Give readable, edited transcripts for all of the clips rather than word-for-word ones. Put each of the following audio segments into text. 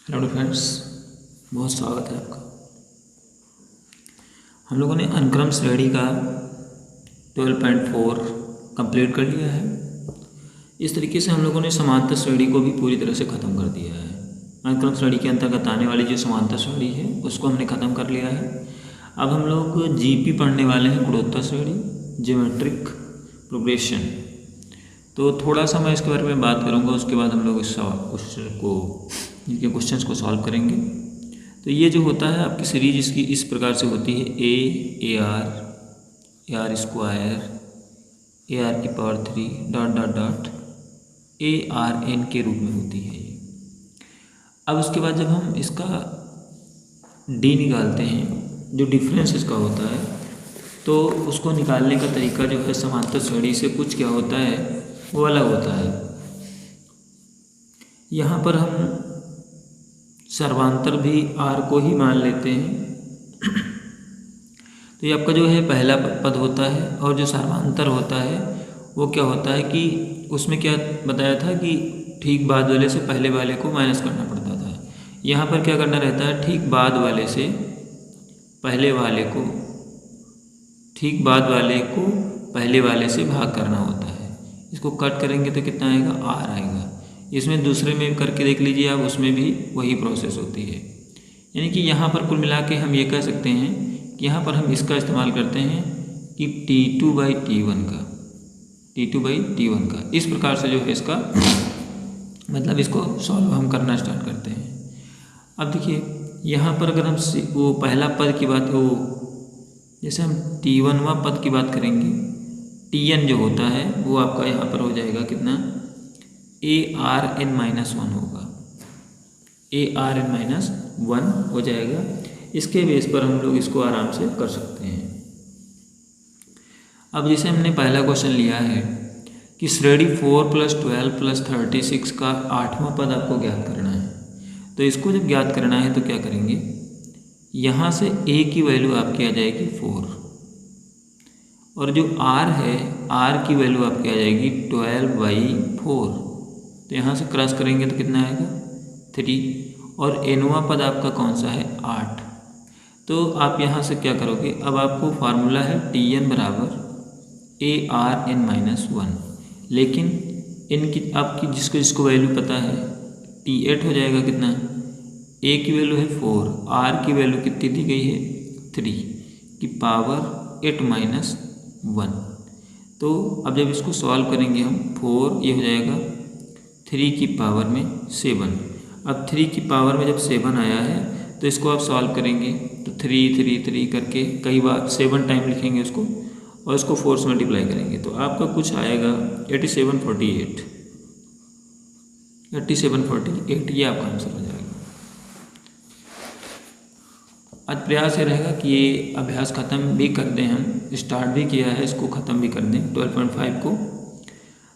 Hello friends, बहुत स्वागत है आपका। हम लोगों ने अनुक्रम श्रेणी का 12.4 कंप्लीट कर लिया है। इस तरीके से हम लोगों ने समांतर श्रेणी को भी पूरी तरह से ख़त्म कर दिया है। अनुक्रम श्रेणी के अंतर्गत आने वाली जो समांतर श्रेणी है उसको हमने ख़त्म कर लिया है। अब हम लोग जीपी पढ़ने वाले हैं, गुणोत्तर श्रेणी, ज्योमेट्रिक प्रोग्रेशन। तो थोड़ा सा मैं इसके बारे में बात करूँगा, उसके बाद हम लोग इस क्वेश्चंस को सॉल्व करेंगे। तो ये जो होता है आपकी सीरीज, इसकी इस प्रकार से होती है: A R square, A R की power 3 dot dot dot A R N के रूप में होती है ये। अब उसके बाद जब हम इसका डी निकालते हैं, जो डिफरेंस इसका होता है, तो उसको निकालने का तरीका जो है समांतर श्रेणी से कुछ क्या होता है वो अलग होता है। यहाँ पर हम सर्वांतर भी आर को ही मान लेते हैं। तो ये आपका जो है पहला पद होता है, और जो सर्वांतर होता है वो क्या होता है कि उसमें क्या बताया था कि ठीक बाद वाले से पहले वाले को माइनस करना पड़ता था। यहाँ पर क्या करना रहता है, ठीक बाद वाले से पहले वाले को, ठीक बाद वाले को पहले वाले से भाग करना होता है। इसको कट करेंगे तो कितना आएगा, आर आएगा। इसमें दूसरे में करके देख लीजिए आप, उसमें भी वही प्रोसेस होती है। यानी कि यहाँ पर कुल मिला के हम ये कह सकते हैं कि यहाँ पर हम इसका इस्तेमाल करते हैं कि T2/T1 का इस प्रकार से जो है इसका मतलब इसको सॉल्व हम करना स्टार्ट करते हैं। अब देखिए यहाँ पर अगर हम वो पहला पद की बात, वो जैसे हम T1वां पद की बात करेंगे, Tn जो होता है वो आपका यहाँ पर हो जाएगा कितना, ARn-1 होगा, ARn-1 हो जाएगा। इसके बेस पर हम लोग इसको आराम से कर सकते हैं। अब जैसे हमने पहला क्वेश्चन लिया है कि श्रेणी 4 + 12 + 36 का 8वां पद आपको ज्ञात करना है। तो इसको जब ज्ञात करना है तो क्या करेंगे, यहाँ से a की वैल्यू आपकी आ जाएगी 4, और जो r है, r की वैल्यू आपकी आ जाएगी 12/4। तो यहाँ से क्रॉस करेंगे तो कितना आएगा, 3, और nवां पद आपका कौन सा है, 8। तो आप यहाँ से क्या करोगे, अब आपको फार्मूला है Tn बराबर ARn-1, लेकिन इनकी आपकी जिसको वैल्यू पता है T8 हो जाएगा कितना, a की वैल्यू है 4, r की वैल्यू कितनी दी गई है, 3 की पावर 8-1। तो अब जब इसको सॉल्व करेंगे हम, 4 ये हो जाएगा 3 की पावर में 7। अब 3 की पावर में जब 7 आया है तो इसको आप सॉल्व करेंगे तो 3 3 3 करके कई बार 7 टाइम लिखेंगे उसको, और इसको 4 से मल्टीप्लाई करेंगे तो आपका कुछ आएगा 8748। ये आपका आंसर हो जाएगा। आज प्रयास ये रहेगा कि ये अभ्यास ख़त्म भी कर दें, हम स्टार्ट भी किया है, इसको ख़त्म भी कर दें 12.5 को।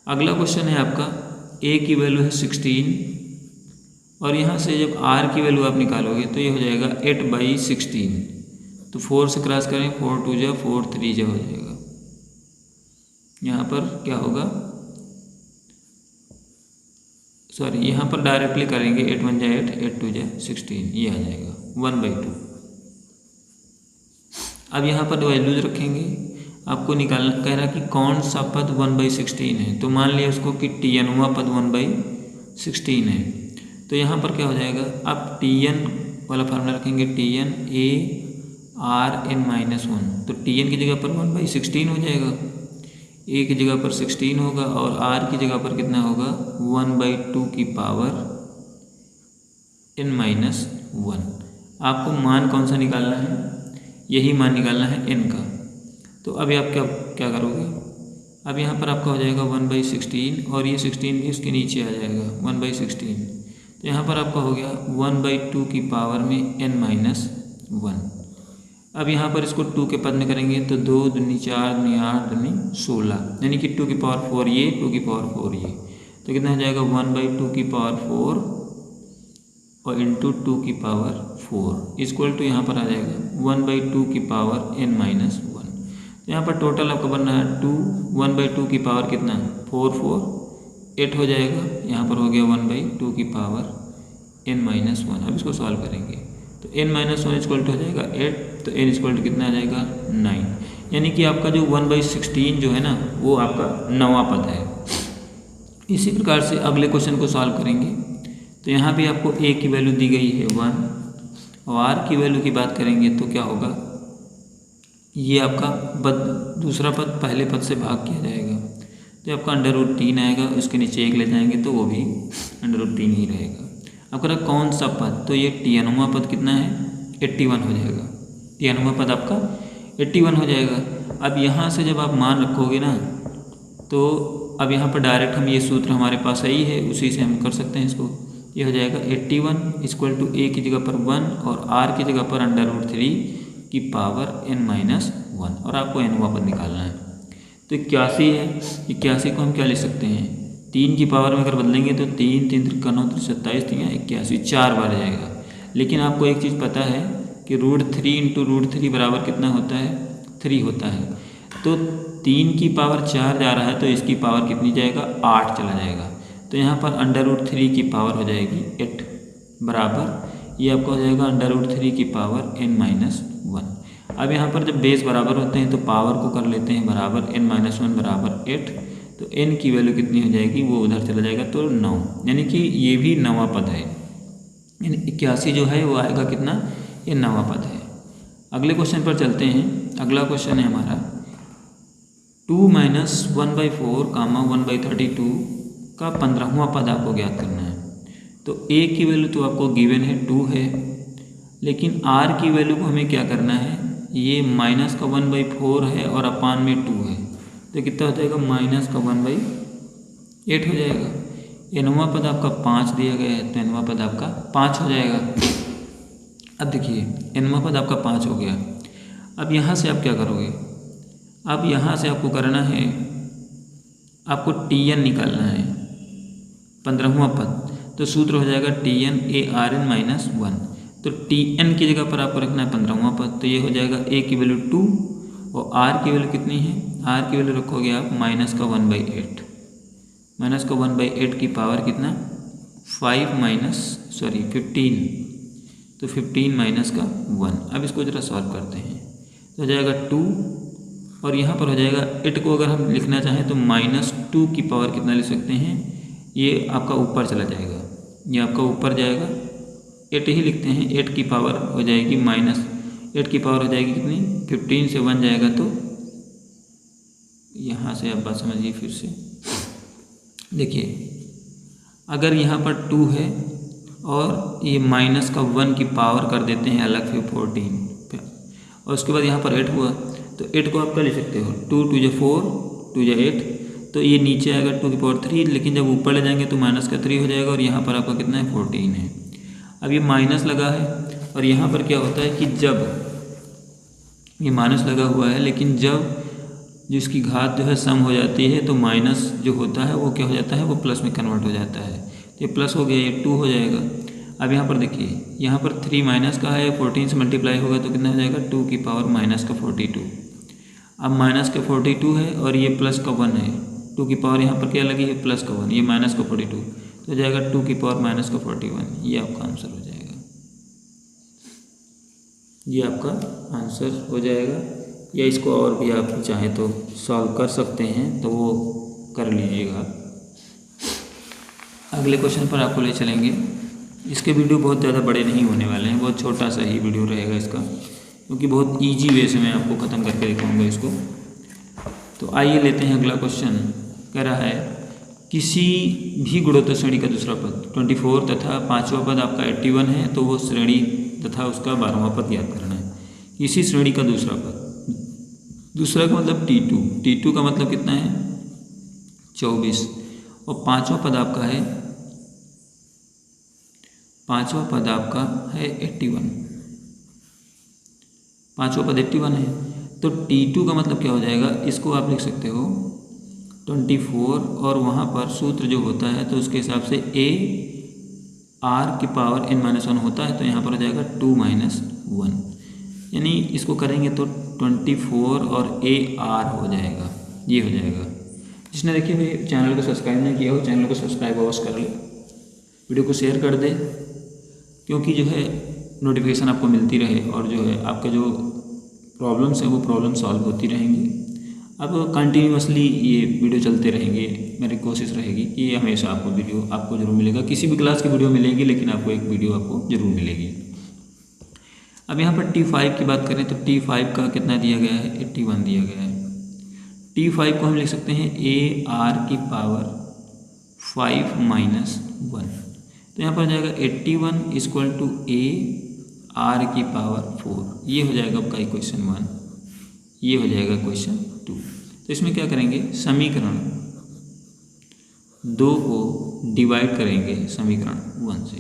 अगला क्वेश्चन है आपका, a की वैल्यू है 16, और यहाँ से जब r की वैल्यू आप निकालोगे तो ये हो जाएगा 8/16। तो 4 से क्रॉस करें, 4 2 जा 4 3 जा हो जाएगा। यहाँ पर क्या होगा, सॉरी यहाँ पर डायरेक्टली करेंगे, 8 1 जा 8, 8 2 जा 16, ये आ जाएगा 1/2। अब यहाँ पर वैल्यूज रखेंगे, आपको निकालना कह रहा कि कौन सा पद 1/16 है। तो मान लिया उसको कि Tnवां पद 1/16 है। तो यहाँ पर क्या हो जाएगा, आप Tn वाला फार्मूला रखेंगे, Tn ARn-1। तो Tn की जगह पर 1/16 हो जाएगा, a की जगह पर 16 होगा, और r की जगह पर कितना होगा, 1/2 की पावर n-1। आपको मान कौन सा निकालना है, यही मान निकालना है n का। तो अभी आप क्या करोगे, अब यहाँ पर आपका हो जाएगा 1/16, और ये 16 भी उसके नीचे आ जाएगा 1/16। तो यहाँ पर आपका हो गया 1/2 की पावर में n-1। अब यहाँ पर इसको 2 के पद में करेंगे तो 2 दूनी 4 दूनी 8 दूनी 16, यानी कि 2 की पावर 4 ये, 2 की पावर 4 ये। तो कितना हो जाएगा, 1/2 की पावर 4 और इंटू 2 की पावर 4 इक्वल टू यहाँ पर आ जाएगा 1/2 की पावर n-1। तो यहाँ पर टोटल आपका बन रहा है 1/2 की पावर कितना, 4 4 8 हो जाएगा। यहाँ पर हो गया 1/2 की पावर n-1। अब इसको सॉल्व करेंगे तो n-1 इक्वल टू हो जाएगा 8, तो n इक्वल टू कितना आ जाएगा 9। यानी कि आपका जो 1/16 जो है ना वो आपका 9वां पद है। इसी प्रकार से अगले क्वेश्चन को सॉल्व करेंगे तो यहाँ भी आपको a की वैल्यू दी गई है 1 और r की वैल्यू की बात करेंगे तो क्या होगा, ये आपका दूसरा पद पहले पद से भाग किया जाएगा तो आपका √3 आएगा, उसके नीचे 1 ले जाएंगे तो वो भी √3 ही रहेगा। अब करा कौन सा पद, तो ये tnवां पद कितना है 81 हो जाएगा। tnवां पद आपका 81 हो जाएगा। अब यहाँ से जब आप मान रखोगे ना तो अब यहाँ पर डायरेक्ट हम ये सूत्र हमारे पास ही है, उसी से हम कर सकते हैं इसको। ये हो जाएगा 81 इक्वल टू a की जगह पर 1 और r की जगह पर √3 की पावर n-1 और आपको nवां पद निकालना है। तो 81 है, 81 को हम क्या लिख सकते हैं 3 की पावर में अगर बदलेंगे तो 3 3 त्रिका 9 27 81 4 बार जाएगा। लेकिन आपको एक चीज़ पता है कि √3 इंटू √3 बराबर कितना होता है 3 होता है। तो 3 की पावर 4 जा रहा है तो इसकी पावर कितनी जाएगा 8 चला जाएगा। तो यहाँ पर √3 की पावर हो जाएगी 8 बराबर ये आपका हो जाएगा √3 की पावर n-1। अब यहाँ पर जब बेस बराबर होते हैं तो पावर को कर लेते हैं बराबर n-1 बराबर 8, तो n की वैल्यू कितनी हो जाएगी वो उधर चला जाएगा तो 9, यानी कि ये भी 9वां पद है। यानी 81 जो है वो आएगा कितना, ये 9वां पद है। अगले क्वेश्चन पर चलते हैं। अगला क्वेश्चन है हमारा 2 - 1/4, 1/32 का 15वां पद आपको ज्ञात करना है। तो a की वैल्यू तो आपको गिवन है 2 है, लेकिन r की वैल्यू को हमें क्या करना है, ये माइनस का 1/4 है और अपान में 2 है तो कितना हो जाएगा माइनस का 1/8 हो जाएगा। nवां पद आपका 5 दिया गया है तो nवां पद आपका 5 हो जाएगा। अब देखिए nवां पद आपका 5 हो गया। अब यहाँ से आप क्या करोगे, अब यहाँ से आपको करना है, आपको tn निकालना है 15वां पद। तो सूत्र हो जाएगा tn arn-1। तो tn की जगह पर आपको रखना है 15वां पद। तो ये हो जाएगा a की वैल्यू 2 और r की वैल्यू कितनी है, r की वैल्यू रखोगे आप माइनस का 1/8। माइनस का 1/8 की पावर कितना 15, तो 15 माइनस का 1। अब इसको ज़रा सॉल्व करते हैं तो हो जाएगा 2 और यहाँ पर हो जाएगा 8 को अगर हम लिखना चाहें तो -2 की पावर कितना लिख सकते हैं, ये आपका ऊपर चला जाएगा, ये आपका ऊपर जाएगा 8 ही लिखते हैं। 8 की पावर हो जाएगी -8 की पावर हो जाएगी कितनी 15 से 1 जाएगा। तो यहाँ से आप बात समझिए फिर से देखिए, अगर यहाँ पर 2 है और ये माइनस का 1 की पावर कर देते हैं अलग से 14 और उसके बाद यहाँ पर 8 हुआ तो 8 को आप क्या लिख सकते हो 2 2 जा 4 2 जा 8, तो ये नीचे आएगा 2 की पावर 3, लेकिन जब ऊपर ले जाएंगे तो माइनस का 3 हो जाएगा और यहाँ पर आपका कितना है 14 है। अब ये माइनस लगा है और यहाँ पर क्या होता है कि जब ये माइनस लगा हुआ है लेकिन जब जिसकी घात जो है सम हो जाती है तो माइनस जो होता है वो क्या हो जाता है, वो प्लस में कन्वर्ट हो जाता है। तो ये प्लस हो गया, ये 2 हो जाएगा। अब यहाँ पर देखिए, यहाँ पर 3 माइनस का है, 14 से मल्टीप्लाई होगा तो कितना हो जाएगा 2 की पावर माइनस का 42। अब माइनस का 42 है और ये प्लस का 1 है, 2 की पावर यहाँ पर क्या लगी है प्लस का 1, ये माइनस का 42 तो हो जाएगा 2 की पावर माइनस का 41। ये आपका आंसर हो जाएगा, ये आपका आंसर हो जाएगा। या इसको और भी आप चाहें तो सॉल्व कर सकते हैं तो वो कर लीजिएगा। अगले क्वेश्चन पर आपको ले चलेंगे। इसके वीडियो बहुत ज़्यादा बड़े नहीं होने वाले हैं, बहुत छोटा सा ही वीडियो रहेगा इसका, क्योंकि बहुत इजी वे से मैं आपको ख़त्म करके दिखाऊंगा इसको। तो आइए लेते हैं अगला क्वेश्चन। कह रहा है किसी भी गुणोत्तर श्रेणी का दूसरा पद 24 तथा 5वां पद आपका 81 है तो वो श्रेणी तथा उसका 12वां पद याद करना है। किसी श्रेणी का दूसरा पद, दूसरा का मतलब T2 का मतलब कितना है 24 और 5वां पद आपका है 81। 5वां पद 81 है तो T2 का मतलब क्या हो जाएगा, इसको आप लिख सकते हो 24 और वहाँ पर सूत्र जो होता है तो उसके हिसाब से a r की पावर n-1 होता है तो यहाँ पर हो जाएगा 2 - 1, यानी इसको करेंगे तो 24 और a r हो जाएगा, ये हो जाएगा। जिसने देखिए भाई चैनल को सब्सक्राइब नहीं किया हो चैनल को सब्सक्राइब अवश्य कर ले, वीडियो को शेयर कर दे क्योंकि जो है नोटिफिकेशन आपको मिलती रहे और जो है आपका जो प्रॉब्लम्स है वो प्रॉब्लम सॉल्व होती रहेंगी। अब कंटिन्यूसली ये वीडियो चलते रहेंगे, मेरी कोशिश रहेगी कि ये हमेशा आपको वीडियो आपको जरूर मिलेगा। किसी भी क्लास की वीडियो मिलेगी लेकिन आपको एक वीडियो आपको जरूर मिलेगी। अब यहाँ पर T5 की बात करें तो T5 का कितना दिया गया है, 81 दिया गया है। T5 को हम लिख सकते हैं AR की पावर 5 माइनस 1। तो यहाँ पर हो जाएगा 81 इक्वल टू AR की पावर 4। ये हो जाएगा आपका क्वेश्चन 1, ये हो जाएगा क्वेश्चन 2। तो इसमें क्या करेंगे, समीकरण 2 को डिवाइड करेंगे समीकरण 1 से,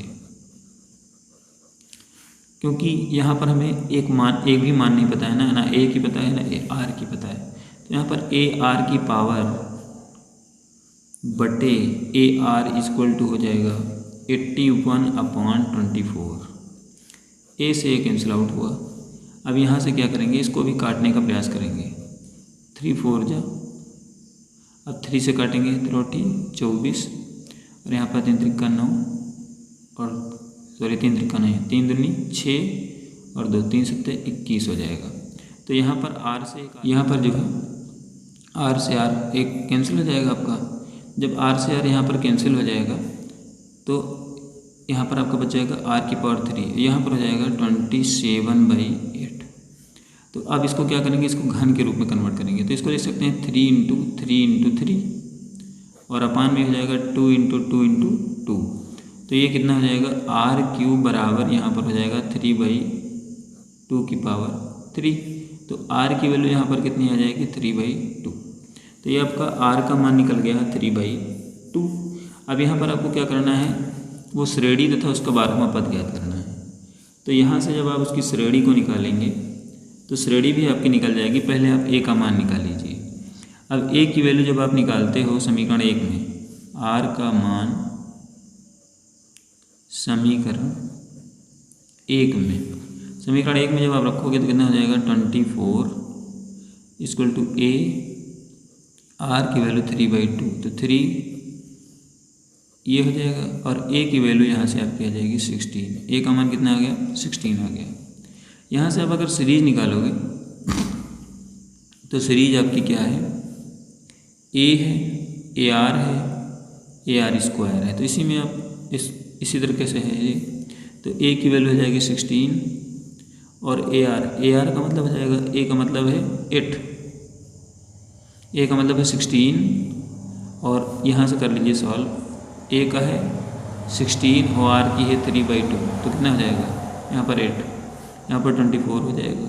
क्योंकि यहाँ पर हमें एक भी मान नहीं पता है ना A की पता है ना AR की पता है। तो यहाँ पर AR की पावर बटे AR इक्वल टू हो जाएगा 81/24। A से A कैंसिल आउट हुआ। अब यहाँ से क्या करेंगे, इसको भी काटने का प्रयास करेंगे। 3 4 जा, अब 3 से काटेंगे 24 और यहाँ पर 3 त्रिका 9 और सॉरी 3 त्रिका नहीं, 3 दूनी 6 और 2 3 7 21 हो जाएगा। तो यहाँ पर R से यहाँ पर जो है R से R एक कैंसिल हो जाएगा आपका। जब R से R यहाँ पर कैंसिल हो जाएगा तो यहाँ पर आपका बच जाएगा R की पावर 3, यहाँ पर हो जाएगा 27/8। तो अब इसको क्या करेंगे, इसको घन के रूप में कन्वर्ट करेंगे। तो इसको लिख सकते हैं 3 × 3 × 3 और अपान में हो जाएगा 2 × 2 × 2। तो ये कितना हो जाएगा, R³ बराबर यहाँ पर हो जाएगा 3/2 की पावर 3। तो R की वैल्यू यहाँ पर कितनी आ जाएगी, 3/2। तो ये आपका R का मान निकल गया 3/2। अब यहाँ पर आपको क्या करना है, वो श्रेणी तथा उसका 12वां पद ज्ञात करना है। तो यहाँ से जब आप उसकी श्रेणी को निकालेंगे तो श्रेणी भी आपकी निकल जाएगी। पहले आप A का मान निकाल लीजिए। अब A की वैल्यू जब आप निकालते हो समीकरण 1 में, R का मान समीकरण 1 में जब आप रखोगे तो कितना हो जाएगा, 24 इक्वल टू A, R की वैल्यू 3/2 तो 3 ये हो जाएगा और A की वैल्यू यहाँ से आपकी आ जाएगी 16। A का मान कितना आ गया, 16 आ गया। यहाँ से आप अगर सीरीज निकालोगे तो सीरीज आपकी क्या है, A है, AR है, AR² है। तो इसी में आप इसी तरीके से है ये। तो A की वैल्यू हो जाएगी 16 और AR का मतलब हो जाएगा, A का मतलब है 8, A का मतलब है 16 और यहाँ से कर लीजिए सॉल्व। A का है 16 और R की है 3/2 तो कितना हो जाएगा, यहाँ पर 8, यहाँ पर 24 हो जाएगा।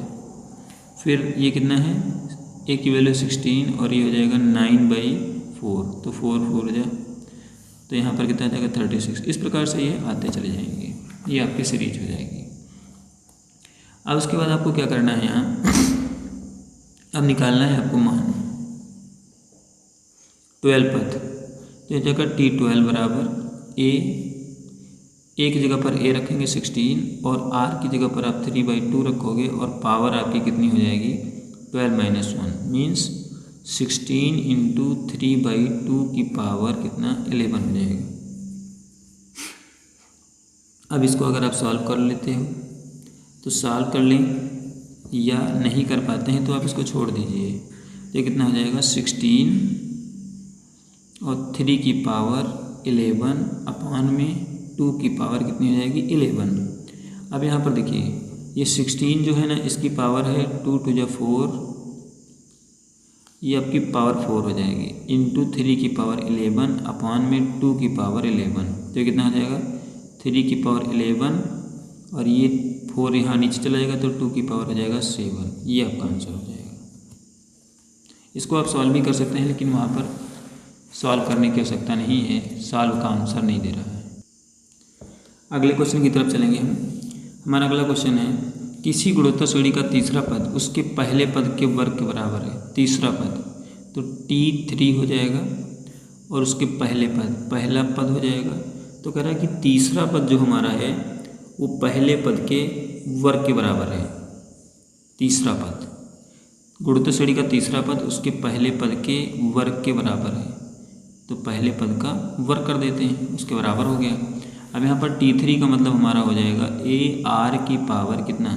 फिर ये कितना है, A की वैल्यू 16 और ये हो जाएगा 9/4 तो 4 4 हो जाए तो यहाँ पर कितना आ जाएगा 36। इस प्रकार से ये आते चले जाएंगे, ये आपकी सीरीज हो जाएगी। अब उसके बाद आपको क्या करना है, यहाँ अब निकालना है आपको मान 12 पद। तो इस जगह T12 बराबर A की जगह पर A रखेंगे 16 और R की जगह पर आप 3/2 रखोगे और पावर आपकी कितनी हो जाएगी, 12 - 1 मीन्स 16 × 3/2 की पावर कितना, 11 हो जाएगा। अब इसको अगर आप सॉल्व कर लेते हो तो सॉल्व कर लें, या नहीं कर पाते हैं तो आप इसको छोड़ दीजिए। तो ये कितना हो जाएगा, 16 और 3 की पावर 11 अपान में 2 की पावर कितनी हो जाएगी, 11। अब यहाँ पर देखिए ये 16 जो है ना, इसकी पावर है 2 × 4, ये आपकी पावर 4 हो जाएगी, इंटू 3 की पावर 11 अपान में 2 की पावर 11। तो ये कितना हो जाएगा, 3 की पावर 11 और ये 4 यहाँ नीचे चला जाएगा तो 2 की पावर हो जाएगा 7। ये आपका आंसर हो जाएगा। इसको आप सॉल्व भी कर सकते हैं, लेकिन वहाँ पर सॉल्व करने की आवश्यकता नहीं है, सॉल्व का आंसर नहीं दे रहा है। अगले क्वेश्चन की तरफ चलेंगे हम। हमारा अगला क्वेश्चन है, किसी गुणोत्तर श्रेणी का तीसरा पद उसके पहले पद के वर्ग के बराबर है। तीसरा पद तो T3 हो जाएगा और उसके पहले पद पहला पद हो जाएगा। तो कह रहा है कि तीसरा पद जो हमारा है वो पहले पद के वर्ग के बराबर है। तीसरा पद गुणोत्तर श्रेणी का तीसरा पद उसके पहले पद के वर्ग के बराबर है। तो पहले पद का वर्ग कर देते हैं, उसके बराबर हो गया। अब यहाँ पर T3 का मतलब हमारा हो जाएगा ए आर की पावर कितना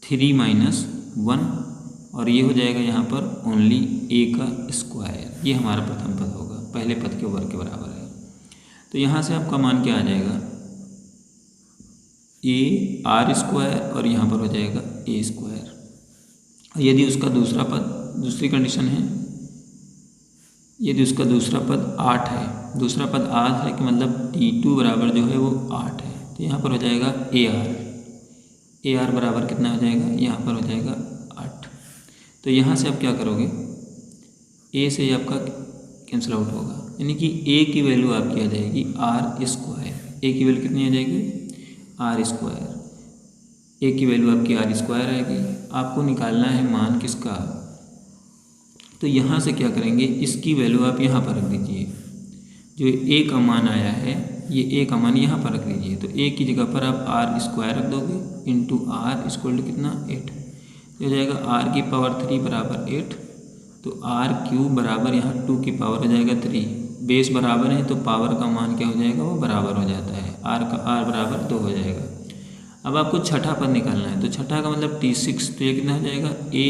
3 माइनस 1 और ये हो जाएगा यहाँ पर ओनली ए का स्क्वायर। ये हमारा प्रथम पद होगा, पहले पद के वर्ग के बराबर है। तो यहाँ से आपका मान क्या आ जाएगा ए आर स्क्वायर और यहाँ पर हो जाएगा ए स्क्वायर। यदि उसका दूसरा पद, दूसरी कंडीशन है, यदि उसका दूसरा पद 8 है, दूसरा पद 8 है कि मतलब T2 बराबर जो है वो 8 है, तो यहाँ पर हो जाएगा ए आर बराबर कितना हो जाएगा, यहाँ पर हो जाएगा 8। तो यहाँ से आप क्या करोगे, ए से आपका कैंसिल आउट होगा, यानी कि ए की वैल्यू आपकी आ जाएगी आर स्क्वायर। ए की वैल्यू कितनी आ जाएगी आर स्क्वायर। ए की वैल्यू आपकी आर स्क्वायर आएगी। आपको निकालना है मान किसका, तो यहाँ से क्या करेंगे, इसकी वैल्यू आप यहाँ पर रख दीजिए। जो ए का मान आया है, ये ए का मान यहाँ पर रख दीजिए। तो ए की जगह पर आप आर स्क्वायर रख दोगे इंटू आर इक्वल टू कितना 8। तो हो जाएगा आर की पावर 3 बराबर 8। तो आर क्यूब बराबर यहाँ 2 की पावर हो जाएगा 3। बेस बराबर है तो पावर का मान क्या हो जाएगा, वो बराबर हो जाता है। आर बराबर 2 हो जाएगा। अब आपको छठा पद निकालना है, तो छठा का मतलब T6, तो ये कितना हो जाएगा ए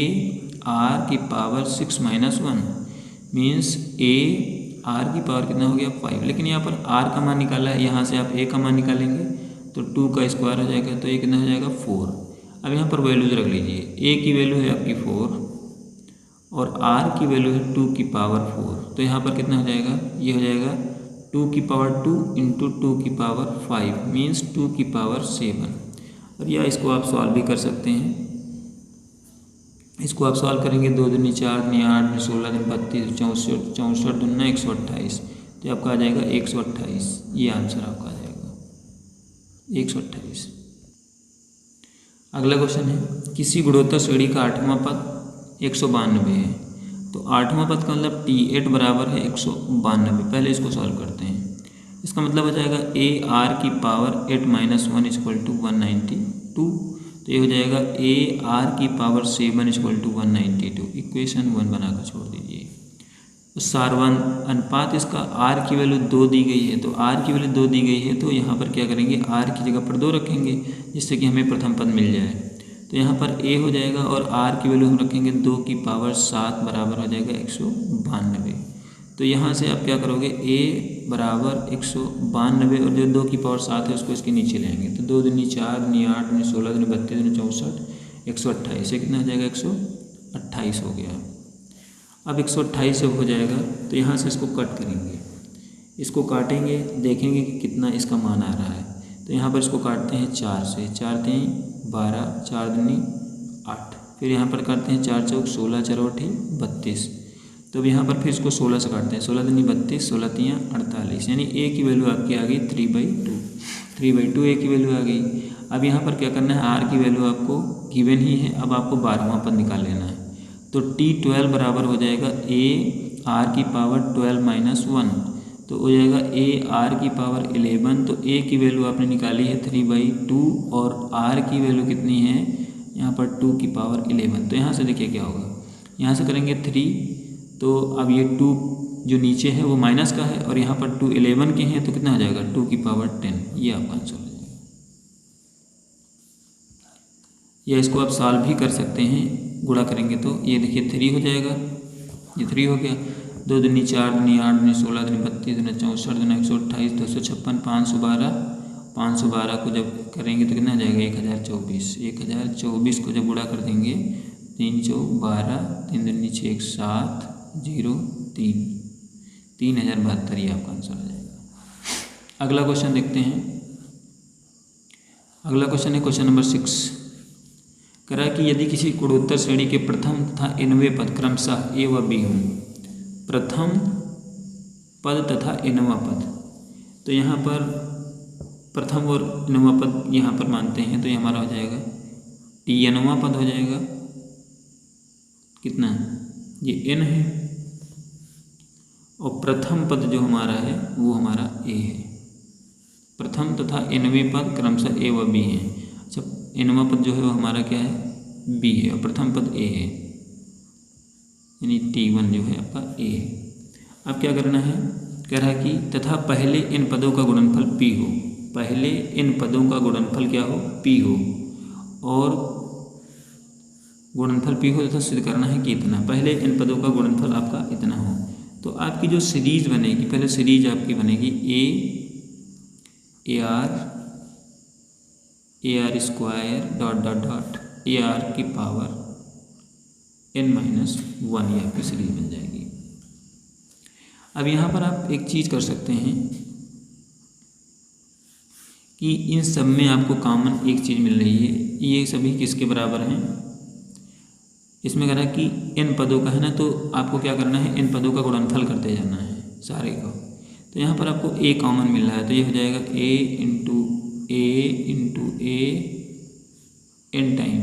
आर की पावर 6 माइनस 1 मीन्स ए आर की पावर कितना हो गया 5। लेकिन यहाँ पर आर का मान निकाला है, यहाँ से आप ए का मान निकालेंगे तो 2 का स्क्वायर हो जाएगा, तो ये कितना हो जाएगा 4। अब यहाँ पर वैल्यूज रख लीजिए। ए की वैल्यू है आपकी 4 और आर की वैल्यू है 2 की पावर 4। तो यहाँ पर कितना हो जाएगा, ये हो जाएगा 2 की पावर 2 इंटू 2 की पावर 5 मीन्स 2 की पावर 7। और या इसको आप सॉल्व भी कर सकते हैं। इसको आप सॉल्व करेंगे 2 दूनी 4 दूनी 8 दूनी 16 दूनी 32 64 64 दूना 128, तो आपका आ जाएगा 128। ये आंसर आपका आ जाएगा 128। अगला क्वेश्चन है, किसी गुणोत्तर श्रेणी का 8वां पद 192 है। तो 8वां पद का मतलब T8 बराबर है 192। पहले इसको सॉल्व करते हैं। इसका मतलब हो जाएगा ए आर की पावर 8 माइनस 1 इक्वल टू 192। तो ये हो जाएगा ए आर की पावर 7 इक्वल टू 192। इक्वेशन 1 बनाकर छोड़ दीजिए। सारवान अनुपात इसका आर की वैल्यू 2 दी गई है, तो आर की वैल्यू 2 दी गई है, तो यहाँ पर क्या करेंगे, आर की जगह पर 2 रखेंगे जिससे कि हमें प्रथम पद मिल जाए। तो यहाँ पर ए हो जाएगा और आर की वैल्यू हम रखेंगे 2 की पावर 7 बराबर हो जाएगा 192। तो यहाँ से आप क्या करोगे, ए बराबर 192 और जो 2 की पावर 7 है उसको इसके नीचे लेंगे। तो 2 दूनी 4 दूनी 8 दूनी 16 दूनी 32 दूनी 64 128। ये कितना हो जाएगा 128 हो गया। अब 128 जब हो जाएगा तो यहाँ से इसको कट करेंगे। इसको काटेंगे, देखेंगे कि कितना इसका मान आ रहा है। तो यहाँ पर इसको काटते हैं 4 से। 4 3 12 4 दूनी 8। फिर यहाँ पर काटते हैं 4 चौक 16 चरौठी 32। तो अब यहाँ पर फिर इसको 16 से काटते हैं। 16 दूनी 32 16 3 48, यानी ए की वैल्यू आपकी आ गई 3/2। 3/2 ए की वैल्यू आ गई। अब यहाँ पर क्या करना है, आर की वैल्यू आपको गिवन ही है। अब आपको 12वां पद निकाल लेना है। तो T12 बराबर हो जाएगा ए आर की पावर 12 माइनस 1। तो हो जाएगा ए आर की पावर 11। तो ए की वैल्यू आपने निकाली है 3/2 और आर की वैल्यू कितनी है यहाँ पर 2 की पावर 11। तो यहाँ से देखिए क्या होगा, यहाँ से करेंगे 3। तो अब ये 2 जो नीचे है वो माइनस का है और यहाँ पर 2 11 के हैं, तो कितना हो जाएगा 2 की पावर 10। ये आपका आंसर हो जाएगा। या इसको आप सॉल्व भी कर सकते हैं, गुणा करेंगे तो ये देखिए 3 हो जाएगा। ये 3 हो गया। 2 दूनी 4 दूनी 8 दूनी 16 दूनी 32 दूनी 64 दूनी 128 256 512। 512 को जब करेंगे तो कितना हो जाएगा 1024। 1024 को जब गुणा कर देंगे 3 चौक 12 3 दूनी 6 7 0 3 3072। ये आपका आंसर हो जाएगा। अगला क्वेश्चन देखते हैं। अगला क्वेश्चन है क्वेश्चन नंबर 6। कह रहा है कि यदि किसी गुणोत्तर श्रेणी के प्रथम तथा nवें पद क्रमशः ए व बी हों, प्रथम पद तथा nवां पद, तो यहाँ पर प्रथम और nवां पद यहाँ पर मानते हैं, तो ये हमारा हो जाएगा Tnवां पद हो जाएगा कितना, ये n है और प्रथम पद जो हमारा है वो हमारा a है। प्रथम तथा nवें पद क्रमशः a व b है। अच्छा, nवां पद जो है वो हमारा क्या है b है और प्रथम पद a है, यानी T1 जो है आपका a है। अब क्या करना है, कह रहा है कि तथा पहले इन पदों का गुणनफल p हो, पहले इन पदों का गुणनफल क्या हो, p हो, और गुणनफल p हो तथा सिद्ध करना है कि इतना, पहले इन पदों का गुणनफल आपका इतना हो। तो आपकी जो सीरीज बनेगी, पहले सीरीज आपकी बनेगी AR square dot dot dot AR की पावर n-1, ये आपकी सीरीज बन जाएगी। अब यहाँ पर आप एक चीज़ कर सकते हैं कि इन सब में आपको कॉमन एक चीज़ मिल रही है, ये सभी किसके बराबर हैं। इसमें कह रहा है कि इन पदों का है ना, तो आपको क्या करना है, इन पदों का गुणनफल करते जाना है सारे का। तो यहाँ पर आपको a कॉमन मिल रहा है, तो ये हो जाएगा a into a n time.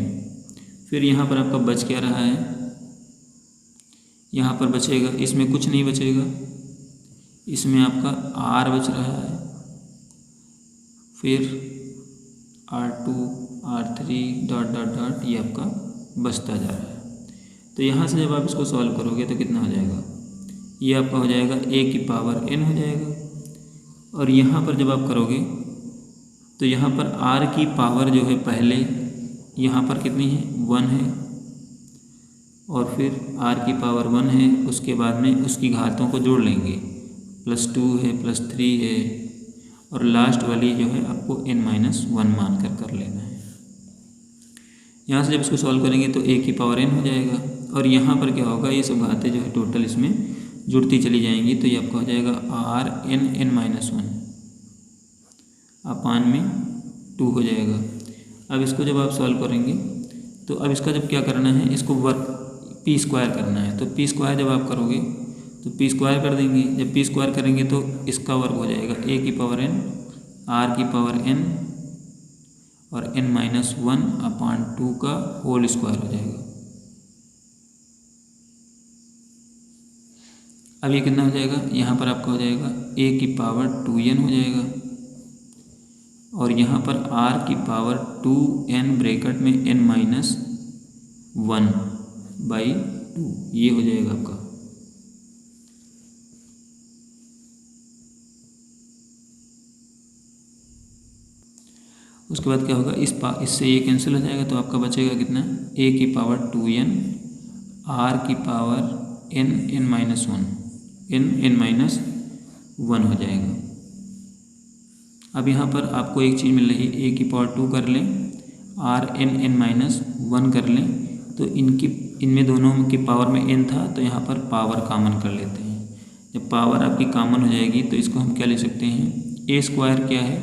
फिर यहाँ पर आपका बच क्या रहा है, यहाँ पर बचेगा, इसमें कुछ नहीं बचेगा, इसमें आपका r बच रहा है, फिर R2 R3 dot dot dot ये आपका बचता जा रहा है। तो यहाँ से जब आप इसको सॉल्व करोगे तो कितना हो जाएगा, ये आपका हो जाएगा a की पावर n हो जाएगा। और यहाँ पर जब आप करोगे तो यहाँ पर r की पावर जो है पहले यहाँ पर कितनी है, 1 है, और फिर r की पावर 1 है, उसके बाद में उसकी घातों को जोड़ लेंगे, +2 है, +3 है, और लास्ट वाली जो है आपको n-1 मान कर लेना है। यहाँ से जब इसको सॉल्व करेंगे तो a की पावर n हो जाएगा, और यहाँ पर क्या होगा, ये सब घातें जो है टोटल इसमें जुड़ती चली जाएंगी, तो ये आपका हो जाएगा Rn-1 अपान में 2 हो जाएगा। अब इसको जब आप सॉल्व करेंगे तो अब इसका जब क्या करना है, इसको वर्क p स्क्वायर करना है। तो p स्क्वायर जब आप करोगे तो p स्क्वायर कर देंगे, जब p स्क्वायर करेंगे तो इसका वर्ग हो जाएगा a की पावर n, r की पावर n और n-1 अपान 2 का होल स्क्वायर हो जाएगा। अब ये कितना हो जाएगा, यहाँ पर आपका हो जाएगा a की पावर 2n हो जाएगा, और यहाँ पर r की पावर 2n ब्रैकेट में n-1/2 ये हो जाएगा आपका। उसके बाद क्या होगा, इससे ये कैंसिल हो जाएगा, तो आपका बचेगा कितना, a की पावर 2n, r की पावर n-1 हो जाएगा। अब यहाँ पर आपको एक चीज़ मिल रही है, a की पावर 2 कर लें, Rn-1 कर लें, तो इनमें दोनों की पावर में n था, तो यहाँ पर पावर कॉमन कर लेते हैं। जब पावर आपकी कॉमन हो जाएगी तो इसको हम क्या ले सकते हैं, a स्क्वायर क्या है,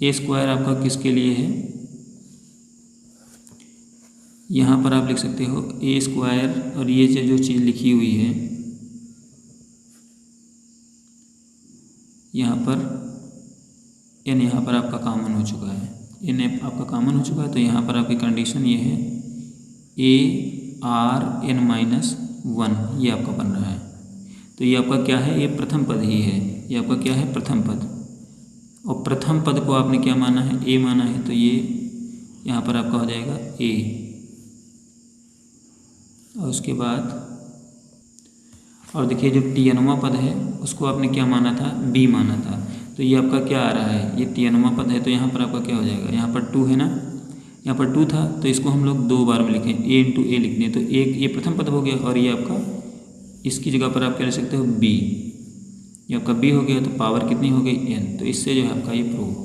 a स्क्वायर आपका किसके लिए है, यहाँ पर आप लिख सकते हो a स्क्वायर, और ये जो चीज़ लिखी हुई है यहाँ पर n, यहाँ पर आपका कॉमन हो चुका है, n आपका कॉमन हो चुका है, तो यहाँ पर आपकी कंडीशन ये है Rn-1 ये आपका बन रहा है। तो ये आपका क्या है, ये प्रथम पद ही है, ये आपका क्या है, प्रथम पद, और प्रथम पद को आपने क्या माना है, a माना है, तो ये यहाँ पर आपका हो जाएगा a। और उसके बाद और देखिए जो tnवां पद है उसको आपने क्या माना था, b माना था, तो ये आपका क्या आ रहा है, ये tnवां पद है, तो यहाँ पर आपका क्या हो जाएगा, यहाँ पर 2 है ना, यहाँ पर 2 था, तो इसको हम लोग 2 बार में लिखें, a इंटू a लिख दें, तो एक ये प्रथम पद हो गया, और ये आपका इसकी जगह पर आप क्या लिख सकते हो b, ये आपका b हो गया, तो पावर कितनी हो गई n। तो इससे जो है आपका ये प्रूव